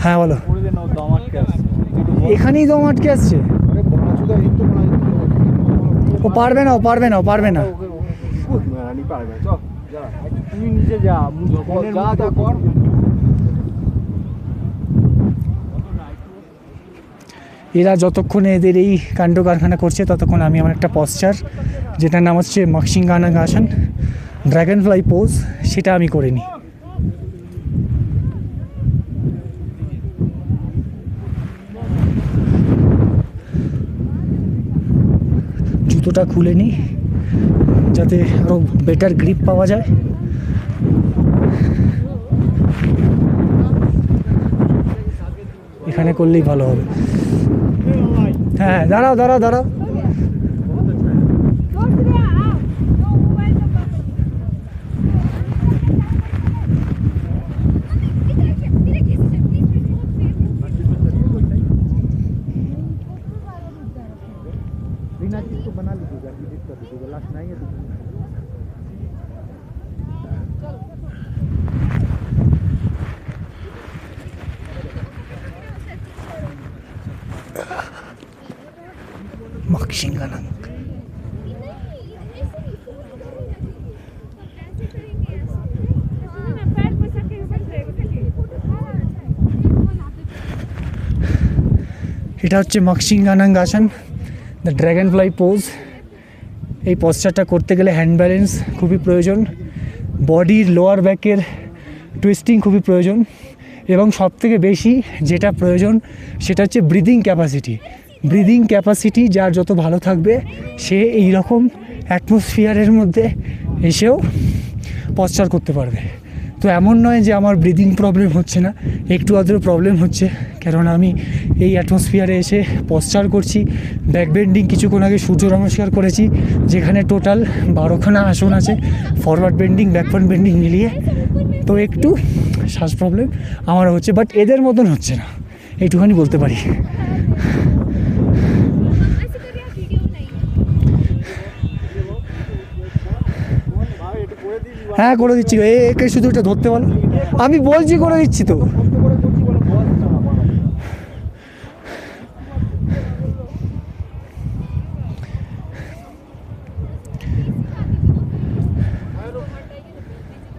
হ্যাঁ বলো, এখানেই দম আটকে আসছে। ও পারবে না, ও পারবে না, ও পারবে না। তুই নিচে যা, যা কর। এরা যতক্ষণে এদের এই কাণ্ড কারখানা করছে ততক্ষণ আমি আমার একটা পশ্চার, যেটার নাম হচ্ছে মাক্সিঙ্গানাগাসান ড্র্যাগন ফ্লাই পোজ, সেটা আমি করে নিই। জুতোটা খুলে নিই যাতে আরও বেটার গ্রিপ পাওয়া যায়। এখানে করলেই ভালো হবে। হ্যাঁ দাঁড়াও দাঁড়াও দাঁড়াও। মাক্সিঙ্গানাং এটা হচ্ছে মাক্সিঙ্গানাগাসান দ্য ড্র্যাগন ফ্লাই পোজ। এই পশ্চারটা করতে গেলে হ্যান্ড ব্যালেন্স খুবই প্রয়োজন, বডির লোয়ার ব্যাকের টুইস্টিং খুবই প্রয়োজন, এবং সবথেকে বেশি যেটা প্রয়োজন সেটা হচ্ছে ব্রিদিং ক্যাপাসিটি। ব্রিদিং ক্যাপাসিটি যার যত ভালো থাকবে সে এই রকম অ্যাটমসফিয়ারের মধ্যে এসেও পশ্চার করতে পারবে। তো এমন নয় যে আমার ব্রিদিং প্রবলেম হচ্ছে না, একটু আধটু প্রবলেম হচ্ছে, কারণ আমি এই অ্যাটমসফিয়ারে এসে পশ্চার করছি। ব্যাক বেন্ডিং কিছুক্ষণ আগে সূর্য নমস্কার করেছি, যেখানে টোটাল 12খানা আসন আছে, ফরওয়ার্ড বেন্ডিং ব্যাকওয়ার্ড বেন্ডিং মিলিয়ে। তো একটু শ্বাস প্রবলেম আমারও হচ্ছে, বাট এদের মতন হচ্ছে না, এইটুখানি বলতে পারি। হ্যাঁ করে দিচ্ছি, একে শুধু এটা ধরতে বলো, আমি বলছি করে দিচ্ছি তো।